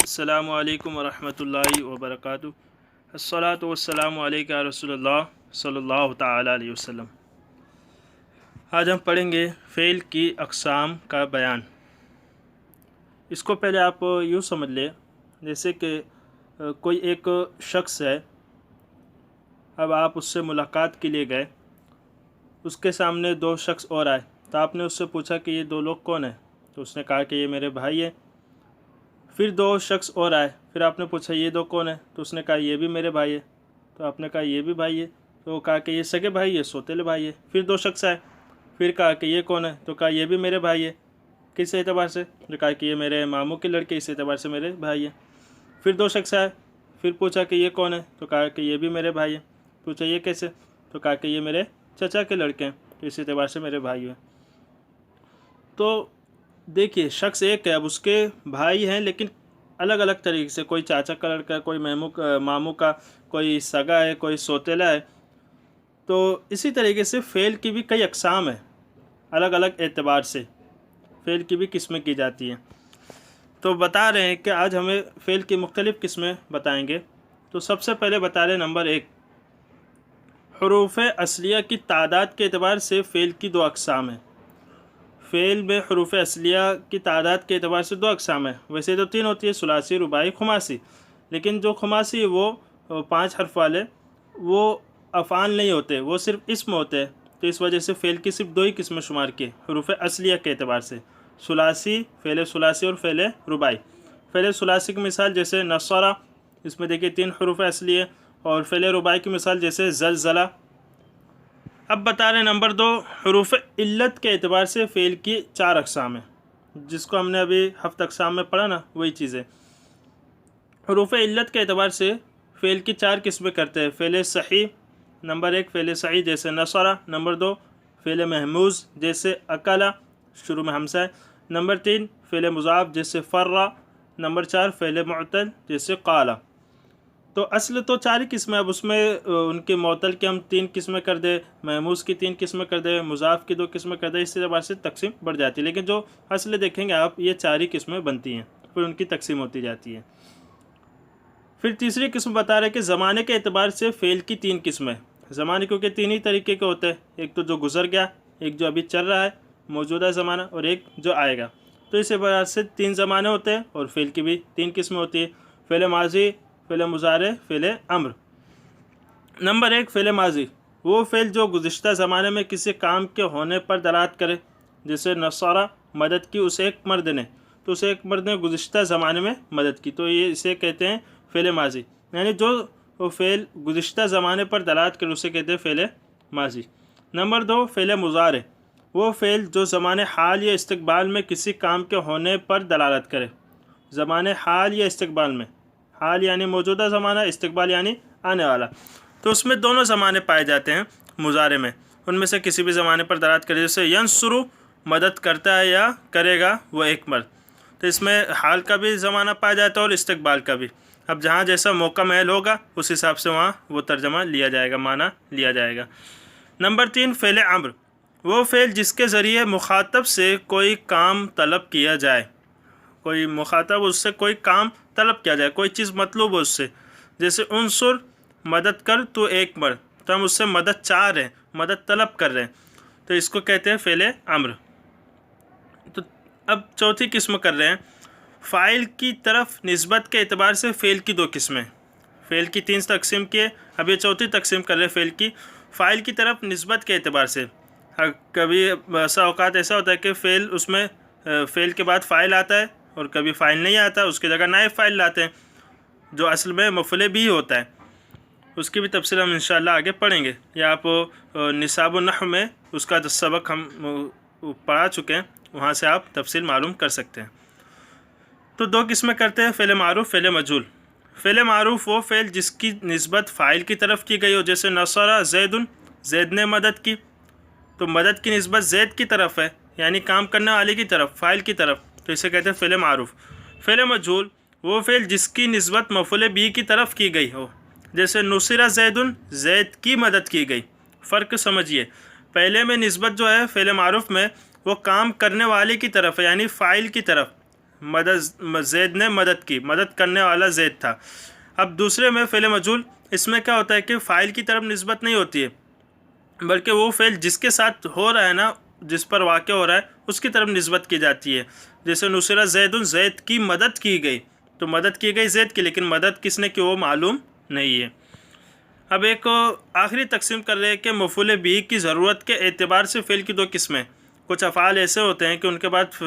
السلام علیکم ورحمۃ اللہ وبرکاتہ۔ الصلاۃ والسلام علیک یا رسول اللہ صلی اللہ تعالیٰ علیہ وسلم۔ آج ہم پڑھیں گے فعل کی اقسام کا بیان۔ اس کو پہلے آپ یوں سمجھ لیں جیسے کہ کوئی ایک شخص ہے، اب آپ اس سے ملاقات کے لیے گئے، اس کے سامنے دو شخص اور آئے تو آپ نے اس سے پوچھا کہ یہ دو لوگ کون ہیں؟ تو اس نے کہا کہ یہ میرے بھائی ہیں۔ پھر دو شخص اور آئے، پھر آپ نے پوچھا یہ دو کون ہیں؟ تو اس نے کہا یہ بھی میرے بھائی ہے۔ تو آپ نے کہا یہ بھی بھائی ہے، تو وہ کہا کہ یہ سگے بھائی ہے، سوتیلے بھائی ہے۔ پھر دو شخص آئے، پھر کہا کہ یہ کون ہے؟ تو کہا یہ بھی میرے بھائی ہے۔ کس اعتبار سے؟ تو کہا کہ یہ میرے ماموں کے لڑکے، اس اعتبار سے میرے بھائی ہے۔ پھر دو شخص آئے، پھر پوچھا کہ یہ کون ہے؟ تو کہا کہ یہ بھی میرے بھائی ہے۔ پوچھا یہ کیسے؟ تو کہا کہ یہ میرے چچا کے لڑکے ہیں، تو اس اعتبار سے میرے بھائی ہیں۔ تو دیکھیے شخص ایک ہے، اب اس کے بھائی ہیں لیکن الگ الگ طریقے سے، کوئی چاچا کا لڑکا ہے، کوئی ماموں کا، کوئی سگا ہے، کوئی سوتیلا ہے۔ تو اسی طریقے سے فعل کی بھی کئی اقسام ہیں، الگ الگ اعتبار سے فعل کی بھی قسمیں کی جاتی ہیں۔ تو بتا رہے ہیں کہ آج ہمیں فعل کی مختلف قسمیں بتائیں گے۔ تو سب سے پہلے بتا رہے نمبر 1، حروف اصلیہ کی تعداد کے اعتبار سے فعل کی دو اقسام ہیں۔ فعل میں حروف اصلیہ کی تعداد کے اعتبار سے دو اقسام ہیں، ویسے تو تین ہوتی ہے، ثلاثی، رباعی، خماسی، لیکن جو خماسی وہ 5 حرف والے وہ افعال نہیں ہوتے، وہ صرف اسم ہوتے ہیں، تو اس وجہ سے فعل کی صرف دو ہی قسمیں شمار کی حروف اصلیہ کے اعتبار سے، ثلاثی، فعل ثلاثی اور فعل رباعی۔ فعل ثلاثی کی مثال جیسے نصرہ، اس میں دیکھیے 3 حروف اصلیہ، اور فعل رباعی کی مثال جیسے زلزلہ۔ اب بتا رہے نمبر 2، حروف علت کے اعتبار سے فعل کی 4 اقسام ہیں، جس کو ہم نے ابھی ہفت اقسام میں پڑھا نا، وہی چیزیں۔ حروف علت کے اعتبار سے فعل کی 4 قسمیں کرتے ہیں۔ فعل صحیح، نمبر 1 فعل صحیح جیسے نصرہ، نمبر 2 فعل محموز جیسے اکلا، شروع میں حمزہ ہے، نمبر 3 فعل مضاف جیسے فرّ، نمبر 4 فعل معتل جیسے قال۔ تو اصل تو 4 ہی قسمیں، اب اس میں ان کے معتل کی ہم 3 قسمیں کر دیں، محموز کی 3 قسمیں کر دیں، مضاف کی 2 قسمیں کر دیں، اس اعتبار سے تقسیم بڑھ جاتی ہے، لیکن جو اصل دیکھیں گے آپ یہ 4 ہی قسمیں بنتی ہیں، پھر ان کی تقسیم ہوتی جاتی ہے۔ پھر تیسری قسم بتا رہے کہ زمانے کے اعتبار سے فعل کی 3 قسمیں۔ زمانے کیونکہ 3 ہی طریقے کے ہوتے ہیں، ایک تو جو گزر گیا، ایک جو ابھی چل رہا ہے موجودہ زمانہ، اور ایک جو آئے گا۔ تو اس اعتبار سے 3 زمانے ہوتے ہیں، اور فعل کی بھی 3 قسمیں ہوتی ہیں، فعل ماضی، فعل مضارع، فعل امر۔ نمبر 1 فعل ماضی، وہ فعل جو گزشتہ زمانے میں کسی کام کے ہونے پر دلالت کرے، جیسے نصرہ، مدد کی اس ایک مرد نے، تو اس ایک مرد نے گزشتہ زمانے میں مدد کی، تو یہ اسے کہتے ہیں فعل ماضی، یعنی جو وہ فعل گزشتہ زمانے پر دلالت کرے اسے کہتے ہیں فعل ماضی۔ نمبر 2 فعل مضارع، وہ فعل جو زمان حال یا استقبال میں کسی کام کے ہونے پر دلالت کرے، زمان حال یا استقبال میں، حال یعنی موجودہ زمانہ، استقبال یعنی آنے والا، تو اس میں دونوں زمانے پائے جاتے ہیں مضارع میں، ان میں سے کسی بھی زمانے پر دلالت کرے، جیسے ینصر، مدد کرتا ہے یا کرے گا وہ ایک مرد، تو اس میں حال کا بھی زمانہ پایا جاتا ہے اور استقبال کا بھی۔ اب جہاں جیسا موقع محل ہوگا اس حساب سے وہاں وہ ترجمہ لیا جائے گا، معنی لیا جائے گا۔ نمبر 3 فعل امر، وہ فعل جس کے ذریعے مخاطب سے کوئی کام طلب کیا جائے، کوئی مخاطب اس سے کوئی کام طلب کیا جائے، کوئی چیز مطلوب ہو اس سے، جیسے انصر، مدد کر تو ایک مرد، تو ہم اس سے مدد چاہ رہے ہیں، مدد طلب کر رہے ہیں، تو اس کو کہتے ہیں فعل امر۔ تو اب چوتھی قسم کر رہے ہیں، فاعل کی طرف نسبت کے اعتبار سے فعل کی 2 قسمیں۔ فعل کی 3 تقسیم کیے، اب یہ چوتھی تقسیم کر رہے ہیں فعل کی، فاعل کی طرف نسبت کے اعتبار سے۔ کبھی ایسا اوقات ایسا ہوتا ہے کہ فعل اس میں فعل کے بعد فاعل آتا ہے، اور کبھی فاعل نہیں آتا، اس کی جگہ نائب فاعل لاتے ہیں، جو اصل میں مفعول بھی ہوتا ہے، اس کی بھی تفصیل ہم انشاءاللہ آگے پڑھیں گے، یا آپ نصاب النحو میں اس کا جو سبق ہم پڑھا چکے ہیں وہاں سے آپ تفصیل معلوم کر سکتے ہیں۔ تو 2 قسمیں کرتے ہیں، فعل معروف، فعل مجہول۔ فعل معروف وہ فعل جس کی نسبت فاعل کی طرف کی گئی ہو، جیسے نصرہ زید، زید نے مدد کی، تو مدد کی نسبت زید کی طرف ہے، یعنی کام کرنے والے کی طرف، فاعل کی طرف، تو اسے کہتے ہیں فعل معروف۔ فعل مجہول وہ فعل جس کی نسبت مفعول بھی کی طرف کی گئی ہو، جیسے نصرہ زید، زید کی مدد کی گئی۔ فرق سمجھیے، پہلے میں نسبت جو ہے فعل معروف میں وہ کام کرنے والے کی طرف ہے، یعنی فاعل کی طرف، زید نے مدد کی، مدد کرنے والا زید تھا۔ اب دوسرے میں فعل مجہول، اس میں کیا ہوتا ہے کہ فاعل کی طرف نسبت نہیں ہوتی ہے، بلکہ وہ فعل جس کے ساتھ ہو رہا ہے نا، جس پر واقع ہو رہا ہے اس کی طرف نسبت کی جاتی ہے۔ جیسے نصرہ زید، زید کی مدد کی گئی، تو مدد کی گئی زید کی، لیکن مدد کس نے کی وہ معلوم نہیں ہے۔ اب ایک آخری تقسیم کر رہے ہیں کہ مفعول بھی کی ضرورت کے اعتبار سے فعل کی دو قسمیں۔ کچھ افعال ایسے ہوتے ہیں کہ ان کے بعد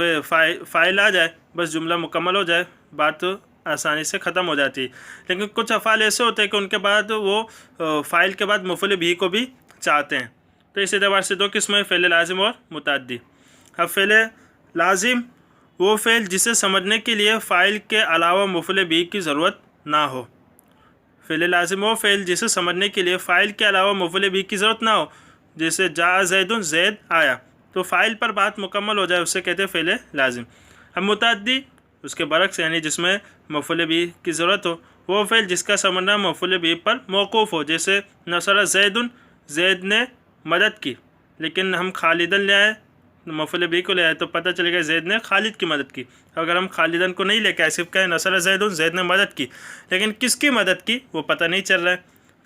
فاعل آ جائے، بس جملہ مکمل ہو جائے، بات آسانی سے ختم ہو جاتی ہے، لیکن کچھ افعال ایسے ہوتے ہیں کہ ان کے بعد وہ فاعل کے بعد مفعول بھی کو بھی چاہتے ہیں۔ تو اس اعتبار سے دو قسمیں، فعل لازم اور متعدی۔ اب فعل لازم وہ فعل جسے سمجھنے کے لیے فاعل کے علاوہ مفعول بھی کی ضرورت نہ ہو۔ فعل لازم وہ فعل جسے سمجھنے کے لیے فاعل کے علاوہ مفعول بھی کی ضرورت نہ ہو، جیسے جاء زید، زید آیا، تو فاعل پر بات مکمل ہو جائے، اسے کہتے ہیں فعل لازم۔ اب متعدی اس کے برعکس، یعنی جس میں مفعول بھی کی ضرورت ہو، وہ فعل جس کا سمجھنا مفعول بھی پر موقوف ہو، جیسے نصر زید، زید نے مدد کی، لیکن ہم خالدن لے آئے، مفعول بھی کو لے آئے، تو پتہ چلے گا زید نے خالد کی مدد کی۔ اگر ہم خالدن کو نہیں لے کے صرف کہیں نصر زید، زید نے مدد کی، لیکن کس کی مدد کی وہ پتہ نہیں چل رہا ہے،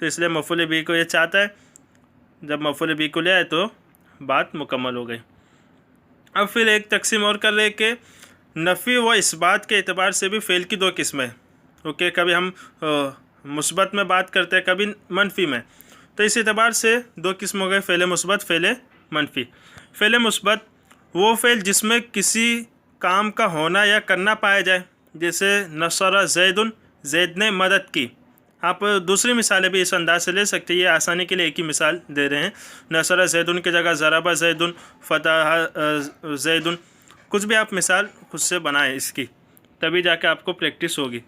تو اس لیے مفعول بھی کو یہ چاہتا ہے، جب مفعول بھی کو لے آئے تو بات مکمل ہو گئی۔ اب پھر ایک تقسیم اور کر رہے کہ نفی و اثبات کے اعتبار سے بھی فعل کی دو قسمیں، کیونکہ کبھی ہم مثبت میں بات کرتے ہیں، کبھی منفی میں، تو اس اعتبار سے دو قسم ہو گئے، فعل مثبت، فعل منفی۔ فعل مثبت وہ فعل جس میں کسی کام کا ہونا یا کرنا پایا جائے، جیسے نصر زید، زید نے مدد کی۔ آپ دوسری مثالیں بھی اس انداز سے لے سکتے ہیں، یہ آسانی کے لیے ایک ہی مثال دے رہے ہیں۔ نصر زید کی جگہ ضرب زید، فتح زید، کچھ بھی آپ مثال خود سے بنائیں اس کی، تبھی جا کے آپ کو پریکٹس ہوگی۔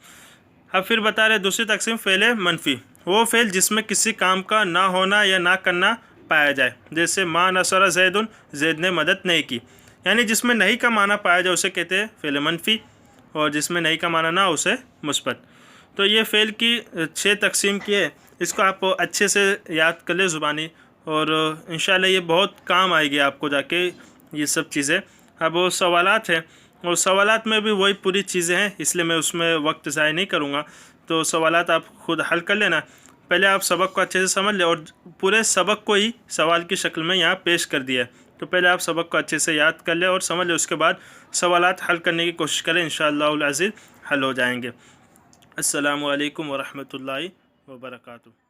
اب پھر بتا رہے دوسری تقسیم، فعل منفی وہ فعل جس میں کسی کام کا نہ ہونا یا نہ کرنا پایا جائے، جیسے ما نصر زید، زید نے مدد نہیں کی، یعنی جس میں نہیں کا معنی پایا جائے اسے کہتے ہیں فعل منفی، اور جس میں نہیں کا معنی نہ اسے مثبت۔ تو یہ فعل کی 6 تقسیم کی ہے، اس کو آپ اچھے سے یاد کر لیں زبانی، اور انشاءاللہ یہ بہت کام آئے گی آپ کو جا کے یہ سب چیزیں۔ اب وہ سوالات ہیں، اور سوالات میں بھی وہی پوری چیزیں ہیں، اس لیے میں اس میں وقت ضائع نہیں کروں گا، تو سوالات آپ خود حل کر لینا۔ پہلے آپ سبق کو اچھے سے سمجھ لیں، اور پورے سبق کو ہی سوال کی شکل میں یہاں پیش کر دیا ہے، تو پہلے آپ سبق کو اچھے سے یاد کر لیں اور سمجھ لیں، اس کے بعد سوالات حل کرنے کی کوشش کریں، انشاءاللہ العزیز حل ہو جائیں گے۔ السلام علیکم ورحمۃ اللہ وبرکاتہ۔